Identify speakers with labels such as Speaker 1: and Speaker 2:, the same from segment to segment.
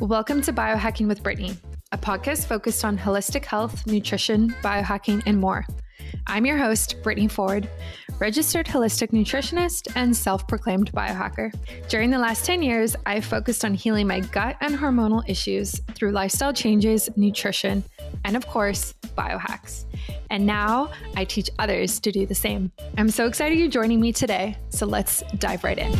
Speaker 1: Welcome to Biohacking with Brittany, a podcast focused on holistic health, nutrition, biohacking, and more. I'm your host, Brittany Ford, registered holistic nutritionist and self-proclaimed biohacker. During the last 10 years, I've focused on healing my gut and hormonal issues through lifestyle changes, nutrition, and of course, biohacks. And now I teach others to do the same. I'm so excited you're joining me today, so let's dive right in.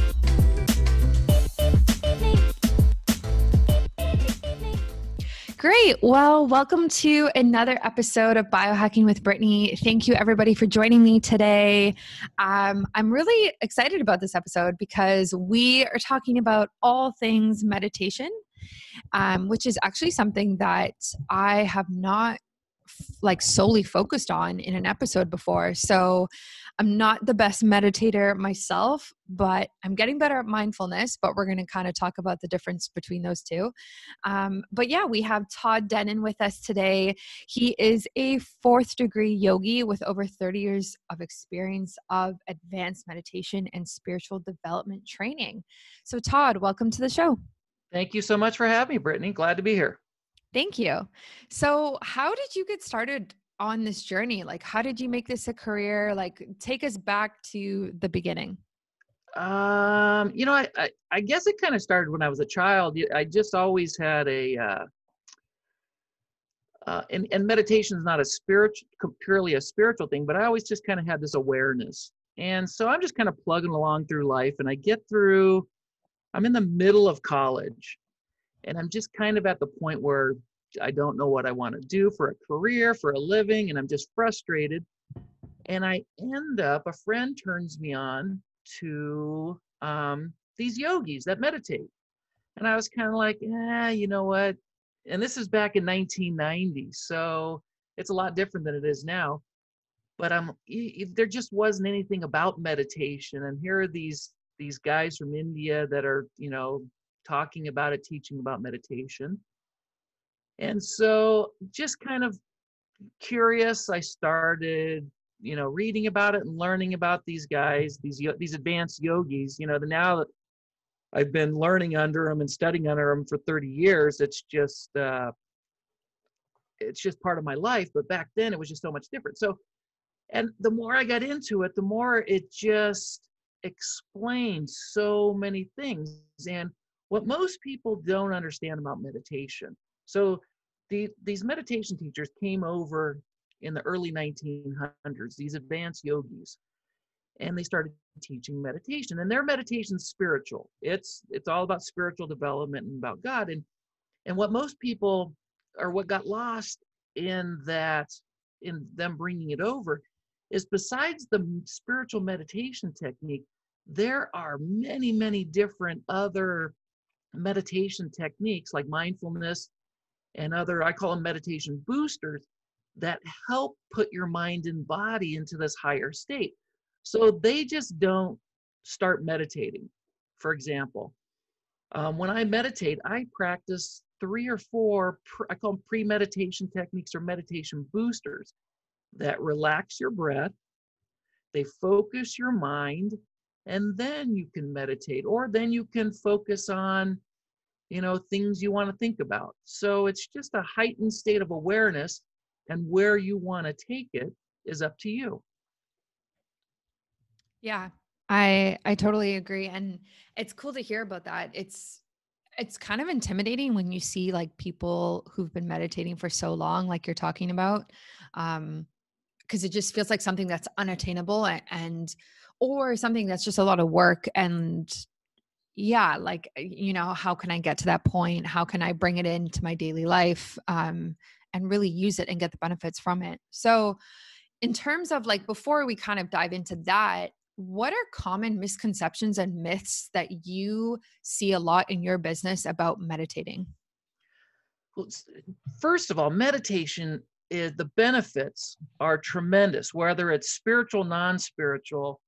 Speaker 1: Great. Well, welcome to another episode of Biohacking with Brittany. Thank you, everybody, for joining me today. I'm really excited about this episode because we are talking about all things meditation, which is actually something that I have not solely focused on in an episode before. So I'm not the best meditator myself, but I'm getting better at mindfulness, but we're going to kind of talk about the difference between those two. But yeah, we have Todd Denen with us today. He is a 4th degree yogi with over 30 years of experience of advanced meditation and spiritual development training. So Todd, welcome to the show.
Speaker 2: Thank you so much for having me, Brittany. Glad to be here.
Speaker 1: Thank you. So how did you get started on this journey? How did you make this a career? Take us back to the beginning.
Speaker 2: I guess it kind of started when I was a child. I just always had and meditation is not purely a spiritual thing, but I always just kind of had this awareness. And so I'm just kind of plugging along through life, and I'm in the middle of college. And I'm just kind of at the point where I don't know what I want to do for a career, for a living, and I'm just frustrated. And a friend turns me on to these yogis that meditate. And I was kind of like, you know what? And this is back in 1990, so it's a lot different than it is now. But there just wasn't anything about meditation. And here are these guys from India that are, talking about it, teaching about meditation. And so just kind of curious, I started, reading about it and learning about these guys, these advanced yogis. Now that I've been learning under them and studying under them for 30 years, it's just part of my life. But back then it was just so much different. So, and the more I got into it, the more it just explained so many things. And what most people don't understand about meditation. So these meditation teachers came over in the early 1900s, these advanced yogis, and they started teaching meditation. And their meditation's spiritual. It's all about spiritual development and about God. And what most people, or what got lost in them bringing it over, is besides the spiritual meditation technique, there are many, many different other meditation techniques like mindfulness and other, I call them meditation boosters, that help put your mind and body into this higher state. So they just don't start meditating. For example, when I meditate, I practice 3 or 4, I call them pre-meditation techniques or meditation boosters that relax your breath, they focus your mind, and then you can meditate, or then you can focus on, things you want to think about. So it's just a heightened state of awareness, and where you want to take it is up to you.
Speaker 1: Yeah, I totally agree. And it's cool to hear about that. It's kind of intimidating when you see people who've been meditating for so long, like you're talking about, because it just feels like something that's unattainable or something that's just a lot of work. And yeah, how can I get to that point? How can I bring it into my daily life and really use it and get the benefits from it? So in terms of before we kind of dive into that, what are common misconceptions and myths that you see a lot in your business about meditating?
Speaker 2: Well, first of all, meditation the benefits are tremendous, whether it's spiritual, non-spiritual.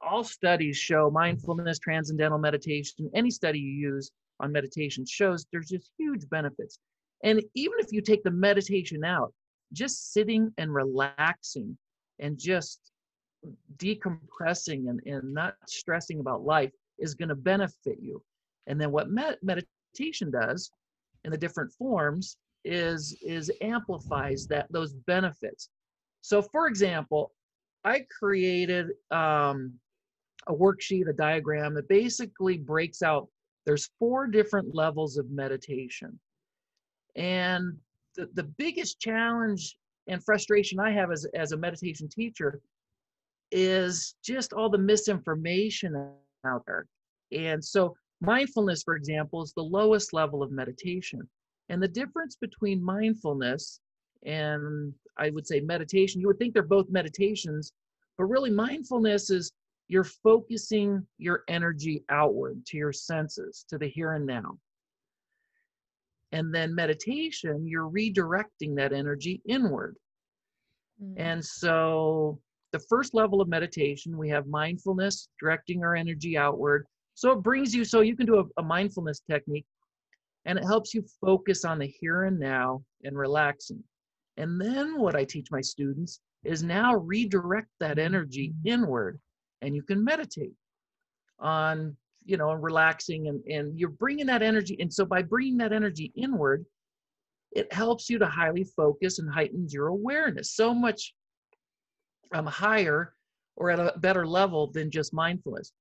Speaker 2: All studies show mindfulness, transcendental meditation, any study you use on meditation shows there's just huge benefits. And even if you take the meditation out, just sitting and relaxing and just decompressing and not stressing about life is going to benefit you. And then what meditation does in the different forms is amplifies those benefits. So for example, I created a worksheet, a diagram that basically breaks out, there's 4 different levels of meditation. And the biggest challenge and frustration I have as a meditation teacher is just all the misinformation out there. And so mindfulness, for example, is the lowest level of meditation. And the difference between mindfulness and I would say meditation, you would think they're both meditations, but really mindfulness is you're focusing your energy outward to your senses, to the here and now. And then meditation, you're redirecting that energy inward. And so the first level of meditation, we have mindfulness, directing our energy outward. So it brings you, so you can do a mindfulness technique, and it helps you focus on the here and now and relaxing. And then what I teach my students is now redirect that energy inward, and you can meditate on, relaxing, and you're bringing that energy. And so by bringing that energy inward, it helps you to highly focus and heightens your awareness so much higher or at a better level than just mindfulness.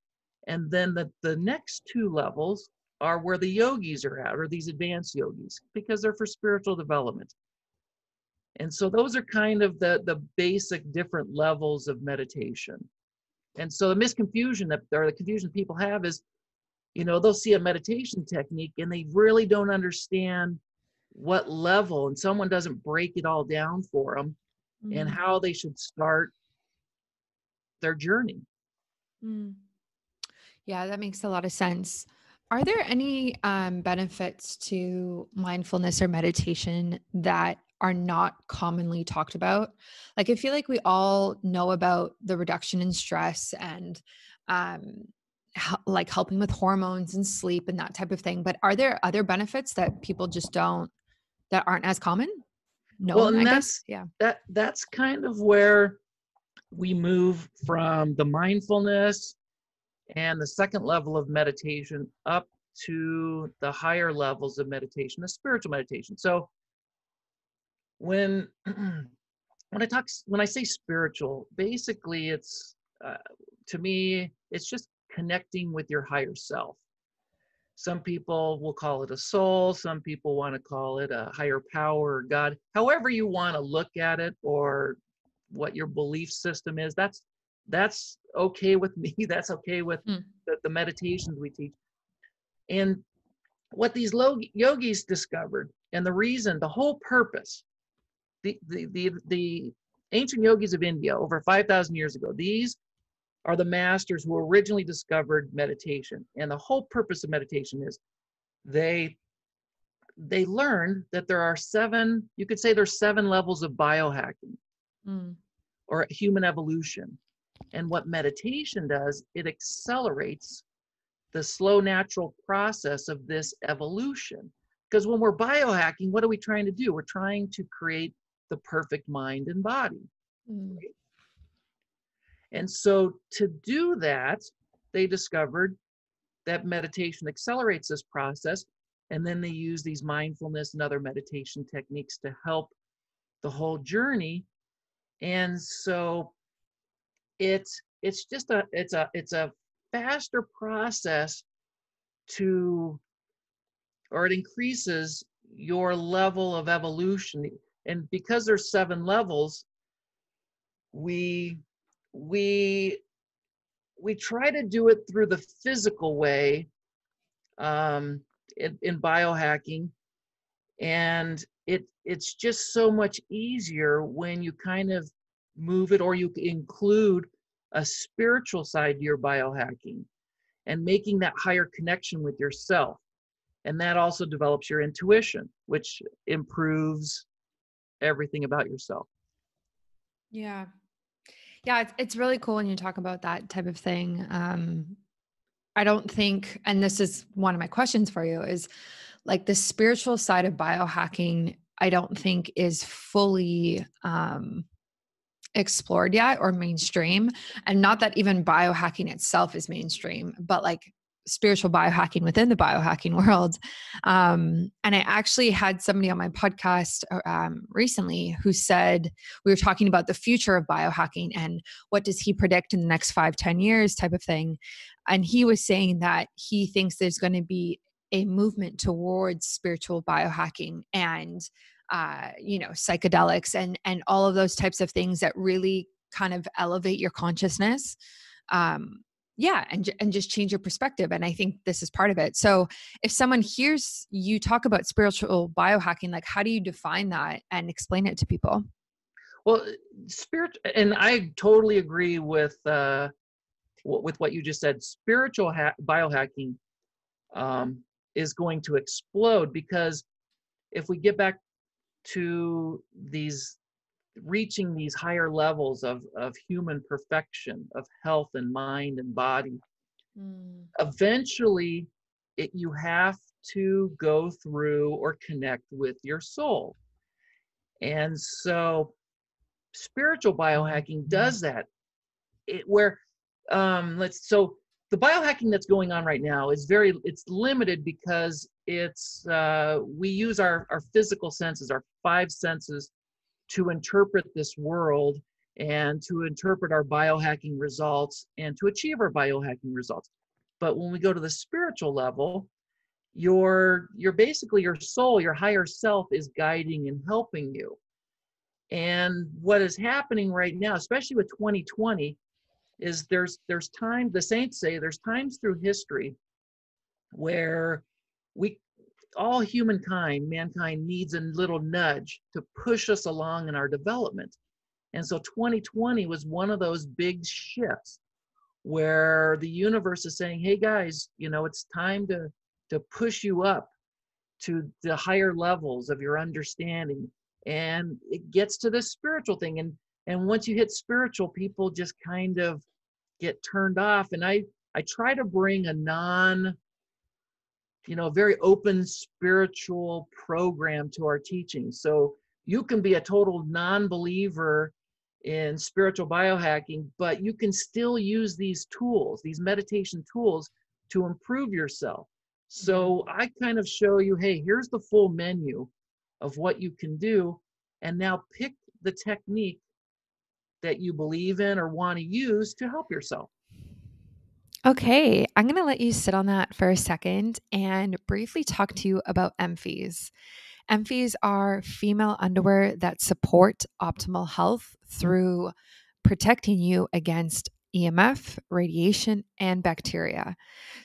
Speaker 2: And then the next 2 levels are where the yogis are at, or these advanced yogis, because they're for spiritual development. And so those are kind of the basic different levels of meditation. And so the misconfusion or the confusion people have is, they'll see a meditation technique and they really don't understand what level, and someone doesn't break it all down for them and how they should start their journey.
Speaker 1: Yeah, that makes a lot of sense. Are there any benefits to mindfulness or meditation that are not commonly talked about? Like, I feel like we all know about the reduction in stress and like helping with hormones and sleep and that type of thing. But are there other benefits that people just that aren't as common known, I guess? Yeah.
Speaker 2: That's kind of where we move from the mindfulness and the second level of meditation up to the higher levels of meditation, the spiritual meditation. So when I say spiritual, basically it's to me, it's just connecting with your higher self. Some people will call it a soul. Some people want to call it a higher power or God. However you want to look at it, or what your belief system is, that's okay with me. That's okay with the meditations we teach. And what these yogis discovered, and the whole purpose, the ancient yogis of India over 5,000 years ago, these are the masters who originally discovered meditation. And the whole purpose of meditation is they learned that there are 7, you could say there's 7 levels of biohacking or human evolution. And what meditation does, it accelerates the slow natural process of this evolution. Because when we're biohacking, what are we trying to do? We're trying to create the perfect mind and body. Right? And so to do that, they discovered that meditation accelerates this process. And then they use these mindfulness and other meditation techniques to help the whole journey. And so it's just a faster process or it increases your level of evolution. And because there's 7 levels, we try to do it through the physical way in biohacking, and it's just so much easier when you kind of move it, or you include a spiritual side to your biohacking and making that higher connection with yourself. And that also develops your intuition, which improves everything about yourself.
Speaker 1: Yeah. Yeah, it's really cool when you talk about that type of thing. I don't think, and this is one of my questions for you, is like the spiritual side of biohacking, I don't think is fully explored yet or mainstream. And not that even biohacking itself is mainstream, but like spiritual biohacking within the biohacking world. And I actually had somebody on my podcast recently who said, we were talking about the future of biohacking and what does he predict in the next 5-10 years type of thing. And he was saying that he thinks there's going to be a movement towards spiritual biohacking and psychedelics and all of those types of things that really kind of elevate your consciousness. And just change your perspective. And I think this is part of it. So if someone hears you talk about spiritual biohacking, like how do you define that and explain it to people?
Speaker 2: Well, and I totally agree with what you just said. Spiritual biohacking is going to explode, because if we get back to reaching these higher levels of human perfection, of health and mind and body, eventually you have to go through or connect with your soul. And so spiritual biohacking does that. So the biohacking that's going on right now is it's limited, because we use our physical senses, our five senses, to interpret this world and to interpret our biohacking results and to achieve our biohacking results. But when we go to the spiritual level, you're basically, your soul, your higher self, is guiding and helping you. And what is happening right now, especially with 2020, is there's time, the saints say there's times through history where all mankind needs a little nudge to push us along in our development. And so 2020 was one of those big shifts where the universe is saying, hey guys, it's time to push you up to the higher levels of your understanding. And it gets to this spiritual thing. And once you hit spiritual, people just kind of get turned off. And I try to bring a very open spiritual program to our teaching. So you can be a total non-believer in spiritual biohacking, but you can still use these tools, these meditation tools, to improve yourself. So I kind of show you, hey, here's the full menu of what you can do. And now pick the technique that you believe in or want to use to help yourself.
Speaker 1: Okay, I'm going to let you sit on that for a second and briefly talk to you about EMFs. EMFs are female underwear that support optimal health through protecting you against EMF, radiation, and bacteria.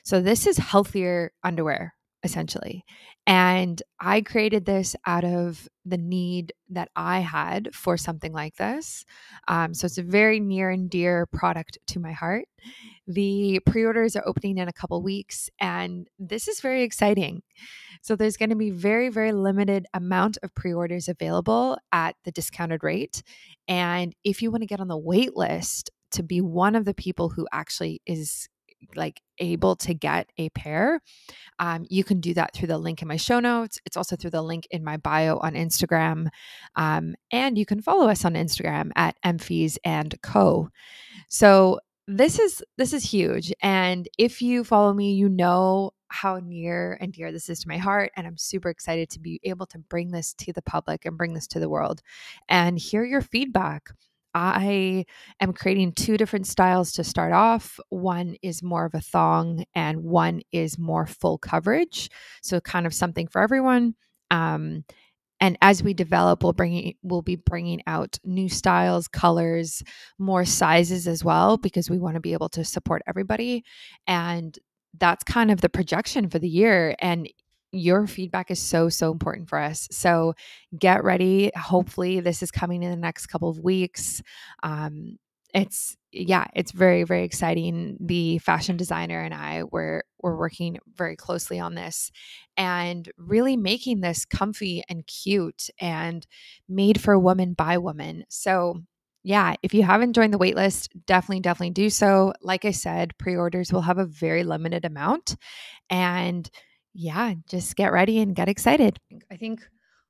Speaker 1: So this is healthier underwear, essentially. And I created this out of the need that I had for something like this. So it's a very near and dear product to my heart. The pre-orders are opening in a couple weeks, and this is very exciting. So there's going to be very, very limited amount of pre-orders available at the discounted rate. And if you want to get on the wait list to be one of the people who actually is able to get a pair, you can do that through the link in my show notes. It's also through the link in my bio on Instagram. And you can follow us on Instagram at @mfees&co. So this is huge. And if you follow me, you know how near and dear this is to my heart. And I'm super excited to be able to bring this to the public and bring this to the world and hear your feedback. I am creating 2 different styles to start off. One is more of a thong and one is more full coverage. So kind of something for everyone. And as we develop, we'll be bringing out new styles, colors, more sizes as well, because we want to be able to support everybody. And that's kind of the projection for the year. And your feedback is so, so important for us. So get ready. Hopefully this is coming in the next couple of weeks. It's very, very exciting. The fashion designer and I we're working very closely on this and really making this comfy and cute and made for a woman by woman. So yeah, if you haven't joined the waitlist, definitely do so. Like I said, pre-orders will have a very limited amount. And yeah, just get ready and get excited. I think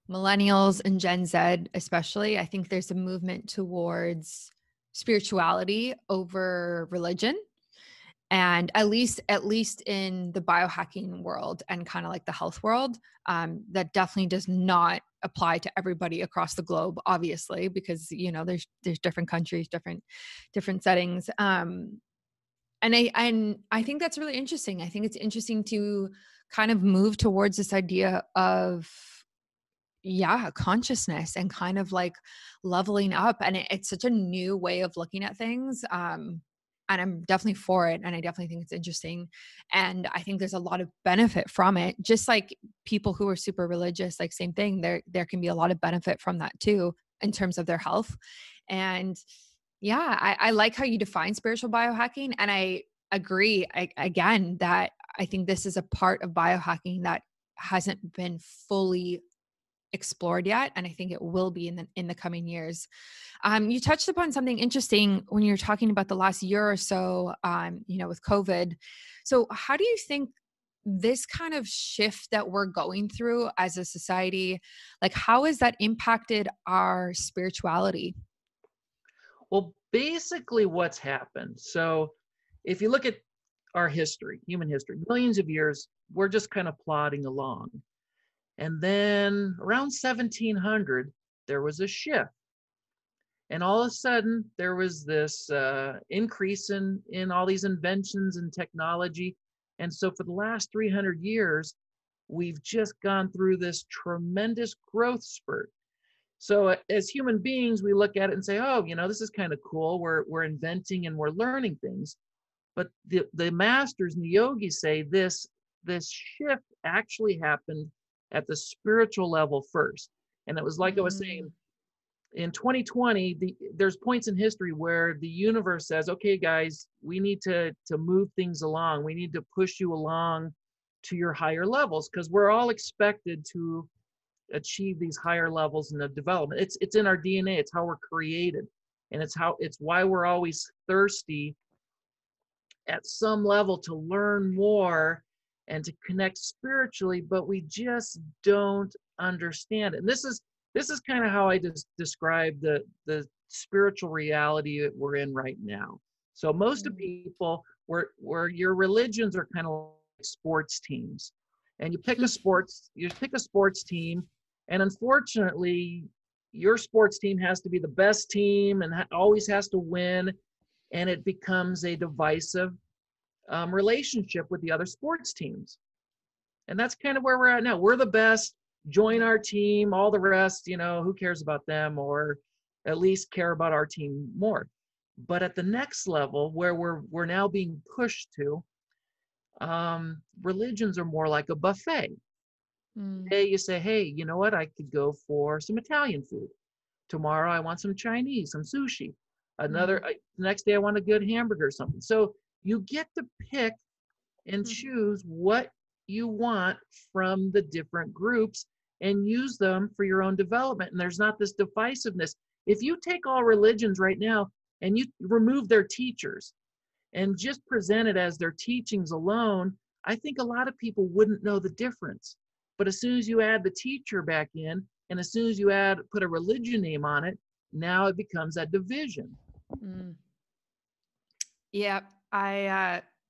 Speaker 1: millennials and Gen Z, especially, I think there's a movement towards spirituality over religion. And at least in the biohacking world and kind of like the health world, that definitely does not apply to everybody across the globe, obviously, because there's different countries, different settings. And I think that's really interesting. I think it's interesting to kind of move towards this idea of, yeah, consciousness and kind of like leveling up. And it's such a new way of looking at things. And I'm definitely for it. And I definitely think it's interesting. And I think there's a lot of benefit from it. Just like people who are super religious, like same thing, there can be a lot of benefit from that too, in terms of their health. And yeah, I like how you define spiritual biohacking. And I agree again that I think this is a part of biohacking that hasn't been fully explored yet, and I think it will be in the coming years. You touched upon something interesting when you're talking about the last year or so, with COVID. So how do you think this kind of shift that we're going through as a society, like how has that impacted our spirituality?
Speaker 2: Well, basically what's happened. So if you look at our history, human history, millions of years, we're just kind of plodding along. And then around 1700, there was a shift. And all of a sudden, there was this increase in all these inventions and technology. And so for the last 300 years, we've just gone through this tremendous growth spurt. So as human beings, we look at it and say, oh, this is kind of cool. We're inventing and we're learning things. But the masters and the yogis say this shift actually happened at the spiritual level first. And it was like I was saying, in 2020, there's points in history where the universe says, okay, guys, we need to move things along. We need to push you along to your higher levels, because we're all expected to achieve these higher levels in the development. It's in our DNA. It's how we're created. And it's why we're always thirsty at some level to learn more and to connect spiritually, but we just don't understand it. And this is kind of how I just describe the spiritual reality that we're in right now. So most of people, where your religions are kind of like sports teams, and you pick a sports team, and unfortunately, your sports team has to be the best team and always has to win, and it becomes a divisive relationship with the other sports teams. And that's kind of where we're at now. We're the best. Join our team. All the rest, who cares about them, or at least care about our team more. But at the next level, where we're now being pushed to, religions are more like a buffet. Today you say, hey, you know what? I could go for some Italian food. Tomorrow I want some Chinese, some sushi. The next day I want a good hamburger or something. So you get to pick and choose what you want from the different groups and use them for your own development. And there's not this divisiveness. If you take all religions right now and you remove their teachers and just present it as their teachings alone, I think a lot of people wouldn't know the difference. But as soon as you add the teacher back in, and as soon as you put a religion name on it, now it becomes that division.
Speaker 1: Yeah,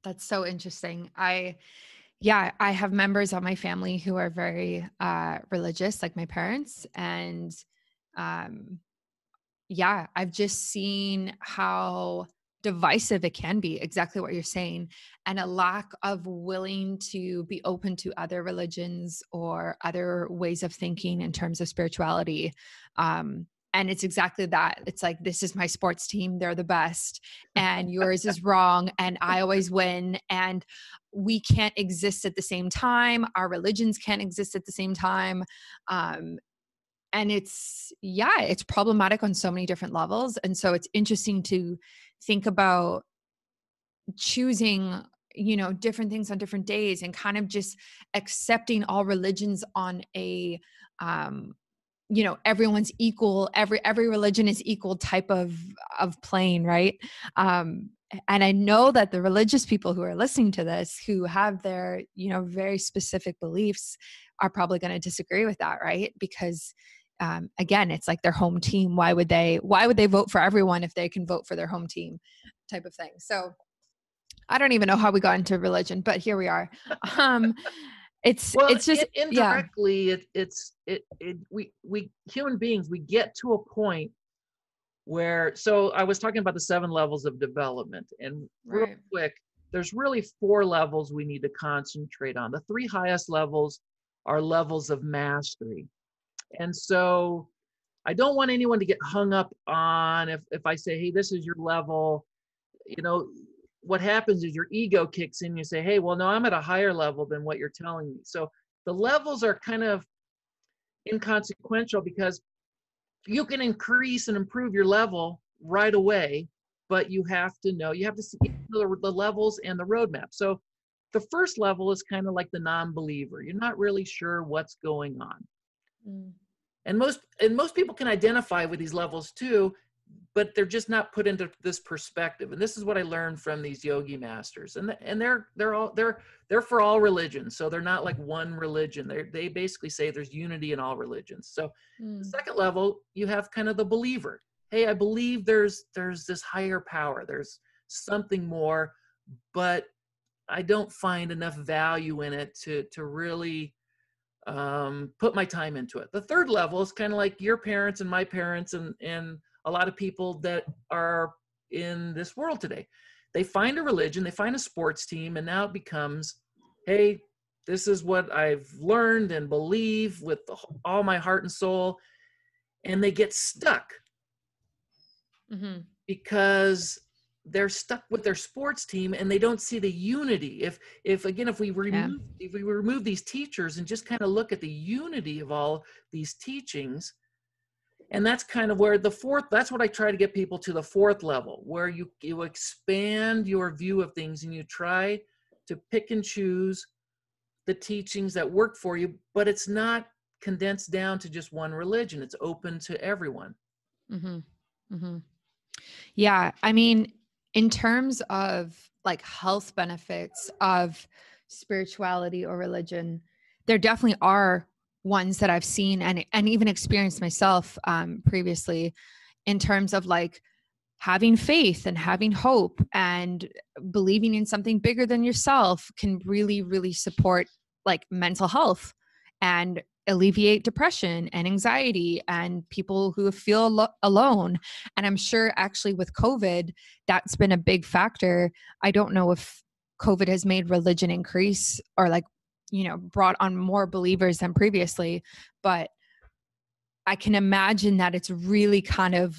Speaker 1: that's so interesting. I have members of my family who are very religious, like my parents, and I've just seen how divisive it can be, exactly what you're saying, and a lack of willing to be open to other religions or other ways of thinking in terms of spirituality. And it's exactly that. It's like, this is my sports team. They're the best, and yours is wrong. And I always win. And we can't exist at the same time. Our religions can't exist at the same time. And it's problematic on so many different levels. And so it's interesting to think about choosing, different things on different days, and kind of just accepting all religions on a, everyone's equal, every religion is equal type of plane, right? And I know that the religious people who are listening to this, who have their, very specific beliefs, are probably going to disagree with that, right? Because again, it's like their home team. Why would they vote for everyone if they can vote for their home team, type of thing? So I don't even know how we got into religion, but here we are. Um,
Speaker 2: Well,
Speaker 1: it's just, yeah,
Speaker 2: indirectly, we human beings, we get to a point where, so I was talking about the 7 levels of development, and real
Speaker 1: right.
Speaker 2: quick, there's really 4 levels we need to concentrate on. The 3 highest levels are levels of mastery. And so I don't want anyone to get hung up on, if I say, hey, this is your level, you know, what happens is your ego kicks in. You say, hey, well, no, I'm at a higher level than what you're telling me. So the levels are kind of inconsequential, because you can increase and improve your level right away, but you have to see the levels and the roadmap. So the first level is kind of like the non-believer. You're not really sure what's going on.
Speaker 1: Mm.
Speaker 2: And most people can identify with these levels too, but they're just not put into this perspective. And this is what I learned from these yogi masters. And they're for all religions. So they're not like one religion. They basically say there's unity in all religions. So the
Speaker 1: Mm.
Speaker 2: second level, you have kind of the believer. Hey, I believe there's this higher power. There's something more, but I don't find enough value in it to really put my time into it. The third level is kind of like your parents and my parents and a lot of people that are in this world today. They find a religion, they find a sports team, and now it becomes, hey, this is what I've learned and believe with all my heart and soul. And they get stuck
Speaker 1: Mm-hmm.
Speaker 2: because they're stuck with their sports team and they don't see the unity. If again,
Speaker 1: Yeah.
Speaker 2: if we remove these teachers and just kind of look at the unity of all these teachings, and that's kind of where that's what I try to get people to, the fourth level, where you expand your view of things and you try to pick and choose the teachings that work for you, but it's not condensed down to just one religion. It's open to everyone.
Speaker 1: Mm-hmm. Mm-hmm. Yeah. I mean, in terms of like health benefits of spirituality or religion, there definitely are ones that I've seen and even experienced myself previously, in terms of like having faith and having hope and believing in something bigger than yourself can really, really support like mental health and alleviate depression and anxiety and people who feel alone. And I'm sure actually with COVID, that's been a big factor. I don't know if COVID has made religion increase or like, brought on more believers than previously, but I can imagine that it's really kind of,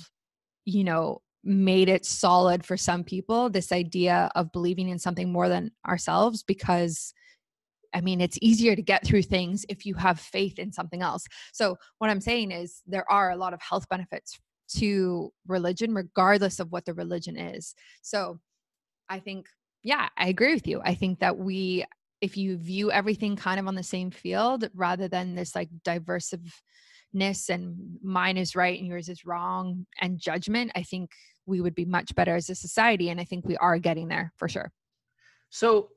Speaker 1: made it solid for some people, this idea of believing in something more than ourselves, because I mean, it's easier to get through things if you have faith in something else. So what I'm saying is there are a lot of health benefits to religion, regardless of what the religion is. So I think, yeah, I agree with you. I think that if you view everything kind of on the same field rather than this like diversiveness and mine is right and yours is wrong and judgment, I think we would be much better as a society. And I think we are getting there for sure.
Speaker 2: So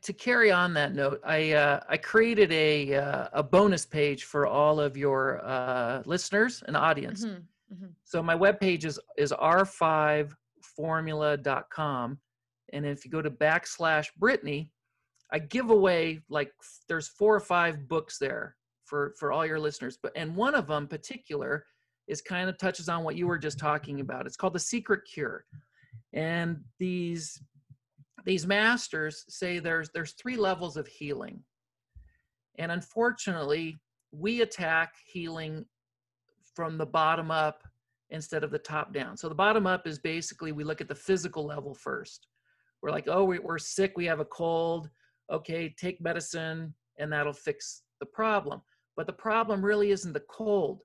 Speaker 2: to carry on that note, I created a bonus page for all of your listeners and audience.
Speaker 1: Mm-hmm. Mm-hmm.
Speaker 2: So my webpage is r5formula.com. And if you go to /Brittany, I give away like there's 4 or 5 books there for all your listeners. And one of them particular is kind of touches on what you were just talking about. It's called The Secret Cure. And these masters say there's 3 levels of healing. And unfortunately, we attack healing from the bottom up instead of the top down. So the bottom up is basically we look at the physical level first. We're like, oh, we're sick, we have a cold. Okay, take medicine and that'll fix the problem. But the problem really isn't the cold.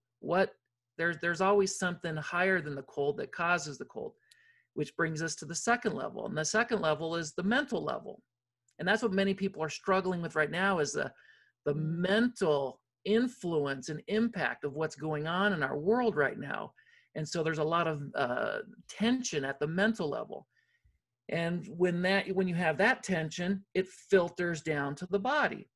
Speaker 2: There's always something higher than the cold that causes the cold, which brings us to the second level. And the second level is the mental level. And that's what many people are struggling with right now, is the mental influence and impact of what's going on in our world right now. And so there's a lot of tension at the mental level. And when you have that tension, it filters down to the body.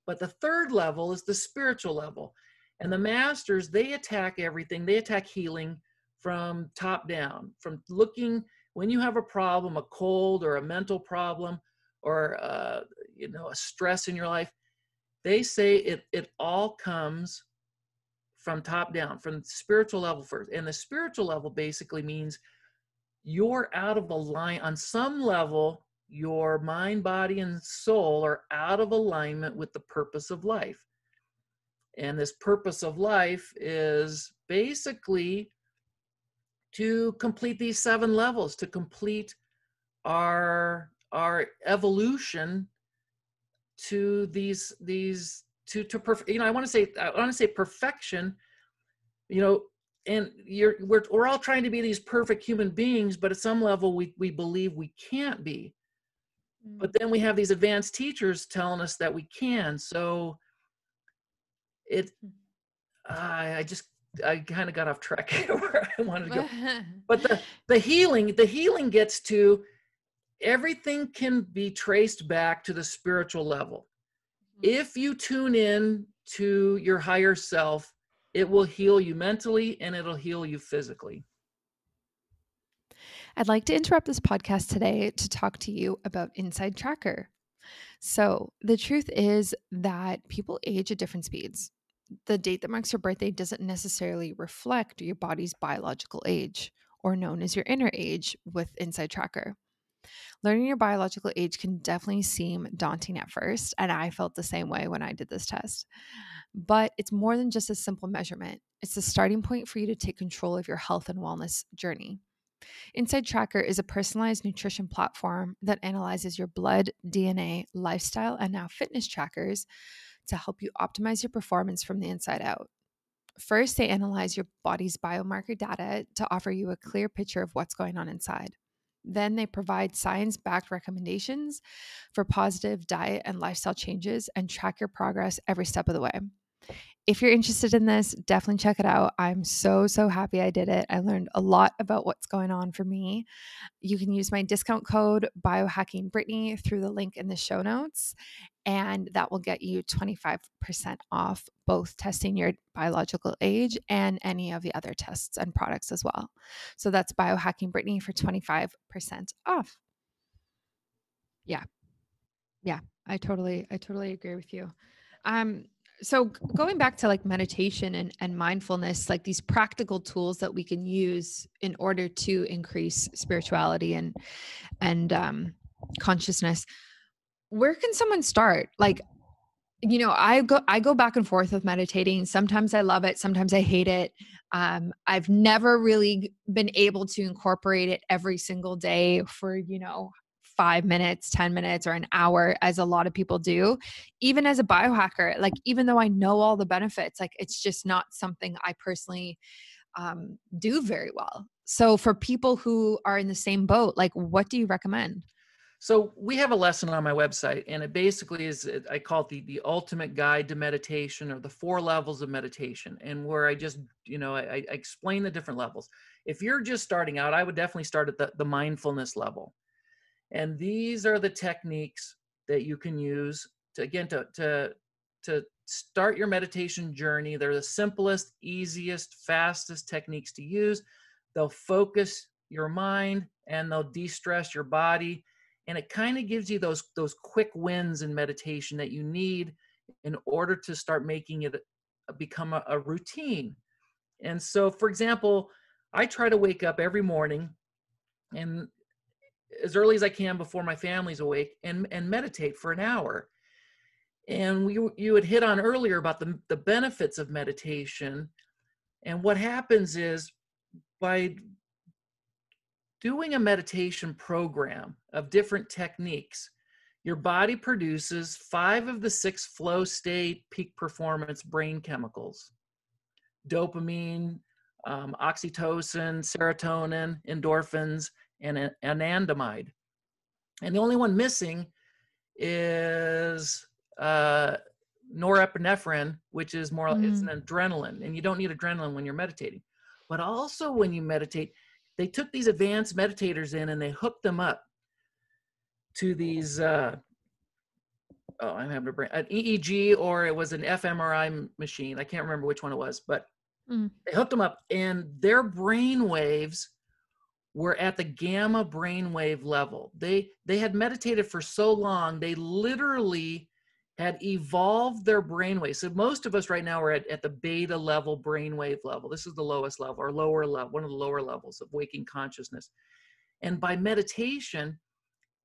Speaker 2: But the third level is the spiritual level. And the masters, they attack everything. They attack healing from top down, from looking. when you have a problem, a cold or a mental problem, or a stress in your life, they say it all comes from top down, from the spiritual level first. And the spiritual level basically means you're out of alignment on some level. Your mind, body, and soul are out of alignment with the purpose of life. And this purpose of life is basically to complete these 7 levels, to complete our evolution to these I want to say perfection, and we're all trying to be these perfect human beings, but at some level we believe we can't be. But then we have these advanced teachers telling us that we can. So I kind of got off track where I wanted to go. But the healing gets to everything can be traced back to the spiritual level. If you tune in to your higher self, it will heal you mentally and it'll heal you physically.
Speaker 1: I'd like to interrupt this podcast today to talk to you about Inside Tracker. So the truth is that people age at different speeds. The date that marks your birthday doesn't necessarily reflect your body's biological age, or known as your inner age with Inside Tracker. Learning your biological age can definitely seem daunting at first, and I felt the same way when I did this test. But it's more than just a simple measurement. It's a starting point for you to take control of your health and wellness journey. Inside Tracker is a personalized nutrition platform that analyzes your blood, DNA, lifestyle, and now fitness trackers to help you optimize your performance from the inside out. First, they analyze your body's biomarker data to offer you a clear picture of what's going on inside. Then they provide science-backed recommendations for positive diet and lifestyle changes and track your progress every step of the way. If you're interested in this, definitely check it out. I'm so happy I did it. I learned a lot about what's going on for me. You can use my discount code Biohacking Brittany through the link in the show notes, and that will get you 25% off both testing your biological age and any of the other tests and products as well. So that's Biohacking Brittany for 25% off. Yeah, I totally agree with you. So going back to like meditation and mindfulness, like these practical tools that we can use in order to increase spirituality and consciousness, where can someone start? Like, I go back and forth with meditating. Sometimes I love it. Sometimes I hate it. I've never really been able to incorporate it every single day for, 5 minutes, 10 minutes, or an hour, as a lot of people do. Even as a biohacker, like, even though I know all the benefits, like, it's just not something I personally do very well. So for people who are in the same boat, like, what do you recommend?
Speaker 2: So we have a lesson on my website, and it basically is, I call it the ultimate guide to meditation, or the 4 levels of meditation, and where I just, I explain the different levels. If you're just starting out, I would definitely start at the mindfulness level. And these are the techniques that you can use to start your meditation journey. They're the simplest, easiest, fastest techniques to use. They'll focus your mind and they'll de-stress your body. And it kind of gives you those quick wins in meditation that you need in order to start making it become a routine. And so, for example, I try to wake up every morning and as early as I can before my family's awake and meditate for an hour. And you had hit on earlier about the benefits of meditation. And what happens is, by doing a meditation program of different techniques, your body produces 5 of the 6 flow state peak performance brain chemicals: dopamine, oxytocin, serotonin, endorphins, and anandamide. And the only one missing is norepinephrine, which is more, it's an adrenaline, and you don't need adrenaline when you're meditating. But also when you meditate, they took these advanced meditators in and they hooked them up to these, I'm having an EEG, or it was an fMRI machine. I can't remember which one it was, but they hooked them up, and their brain waves were at the gamma brainwave level. They had meditated for so long, they literally had evolved their brainwave. So most of us right now are at the beta level brainwave level. This is the lowest level, or lower level, one of the lower levels of waking consciousness. And by meditation,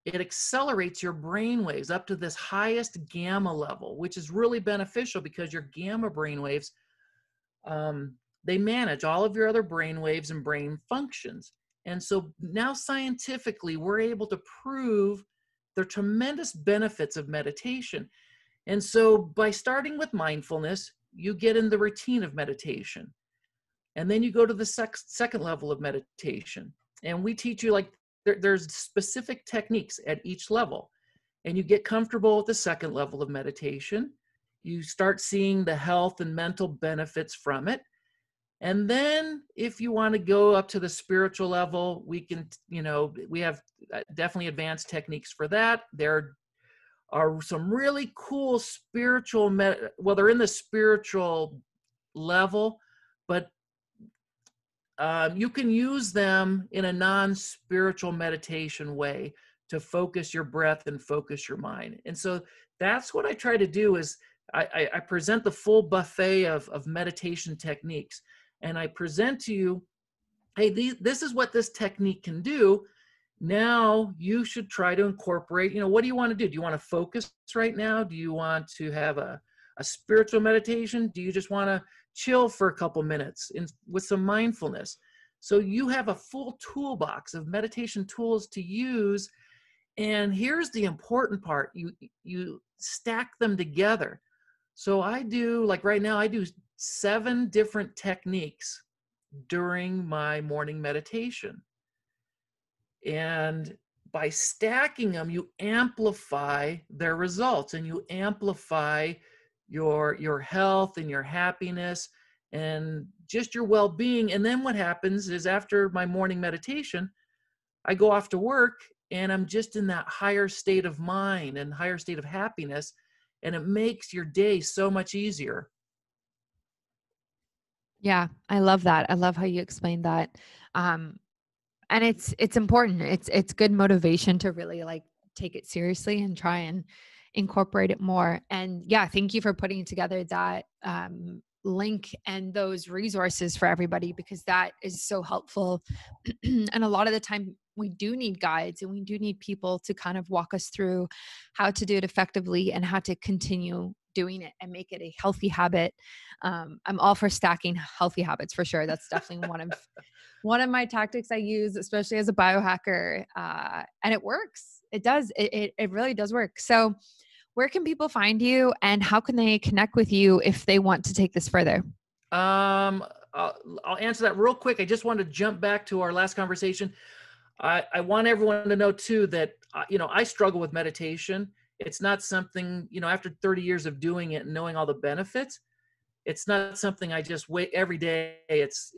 Speaker 2: it accelerates your brain waves up to this highest gamma level, which is really beneficial because your gamma brain waves, they manage all of your other brain waves and brain functions. And so now scientifically, we're able to prove the tremendous benefits of meditation. And so by starting with mindfulness, you get in the routine of meditation. And then you go to the second level of meditation. And we teach you, like, there's specific techniques at each level. And you get comfortable with the second level of meditation. You start seeing the health and mental benefits from it. And then if you want to go up to the spiritual level, we can, we have definitely advanced techniques for that. There are some really cool spiritual, well, they're in the spiritual level, but you can use them in a non-spiritual meditation way to focus your breath and focus your mind. And so that's what I try to do is I present the full buffet of meditation techniques. And I present to you, hey, this is what this technique can do. Now you should try to incorporate, what do you want to do? Do you want to focus right now? Do you want to have a spiritual meditation? Do you just want to chill for a couple minutes with some mindfulness? So you have a full toolbox of meditation tools to use. And here's the important part. You stack them together. So I do, like right now, I do 7 different techniques during my morning meditation. And by stacking them, you amplify their results, and you amplify your health and your happiness and just your well-being. And then what happens is after my morning meditation, I go off to work and I'm just in that higher state of mind and higher state of happiness. And it makes your day so much easier.
Speaker 1: Yeah, I love that. I love how you explained that. And it's important. It's good motivation to really like take it seriously and try and incorporate it more. And yeah, thank you for putting together that link and those resources for everybody, because that is so helpful. And a lot of the time we do need guides and we do need people to kind of walk us through how to do it effectively and how to continue doing it and make it a healthy habit. I'm all for stacking healthy habits for sure. That's definitely one of my tactics I use, especially as a biohacker. And it works. It does. It really does work. So where can people find you and how can they connect with you if they want to take this further?
Speaker 2: I'll answer that real quick. I just wanted to jump back to our last conversation. I want everyone to know too that, I struggle with meditation. It's not something, after 30 years of doing it and knowing all the benefits, it's not something I just wait every day. It's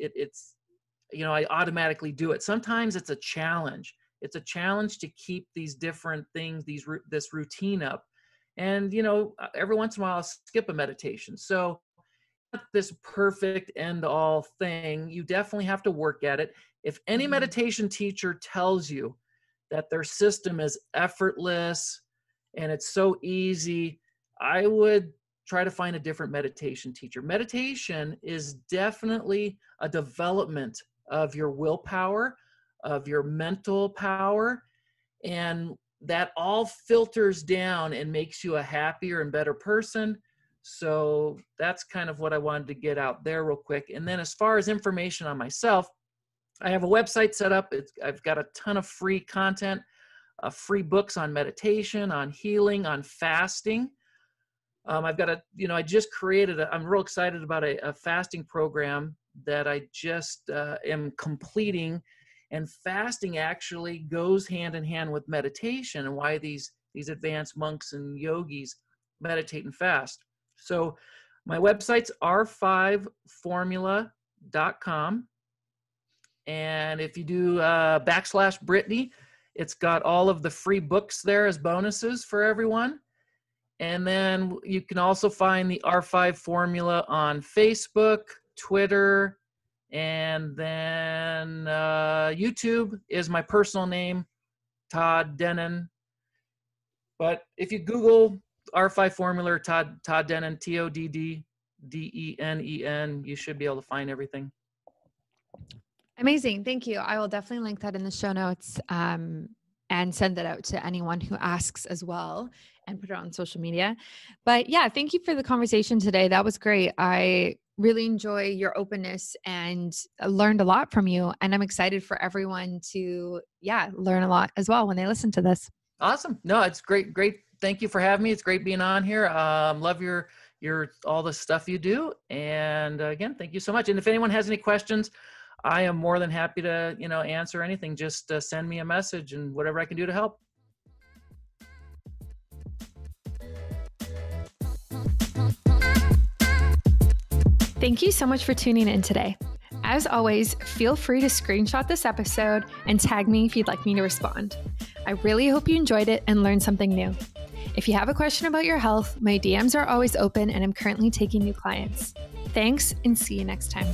Speaker 2: I automatically do it. Sometimes it's a challenge. It's a challenge to keep these different things, this routine up. And, every once in a while I'll skip a meditation. So not this perfect end all thing. You definitely have to work at it. If any meditation teacher tells you that their system is effortless and it's so easy, I would try to find a different meditation teacher. Meditation is definitely a development of your willpower, of your mental power, and that all filters down and makes you a happier and better person. So that's kind of what I wanted to get out there real quick. And then as far as information on myself, I have a website set up. I've got a ton of free content, free books on meditation, on healing, on fasting. I've got I just created I'm real excited about a fasting program that I just am completing. And fasting actually goes hand in hand with meditation, and why these advanced monks and yogis meditate and fast. So my website's r5formula.com. And if you do /Brittany, it's got all of the free books there as bonuses for everyone. And then you can also find the R5 Formula on Facebook, Twitter, and then YouTube is my personal name, Todd Denen. But if you Google R5 formula, Todd Denen, TODDDENEN, you should be able to find everything.
Speaker 1: Amazing. Thank you. I will definitely link that in the show notes and send that out to anyone who asks as well and put it on social media. But yeah, thank you for the conversation today. That was great. I really enjoy your openness and learned a lot from you. And I'm excited for everyone to, learn a lot as well when they listen to this.
Speaker 2: Awesome. No, it's great. Great. Thank you for having me. It's great being on here. Love your all the stuff you do. And again, thank you so much. And if anyone has any questions, I am more than happy to, answer anything. Just send me a message and whatever I can do to help.
Speaker 1: Thank you so much for tuning in today. As always, feel free to screenshot this episode and tag me if you'd like me to respond. I really hope you enjoyed it and learned something new. If you have a question about your health, my DMs are always open and I'm currently taking new clients. Thanks and see you next time.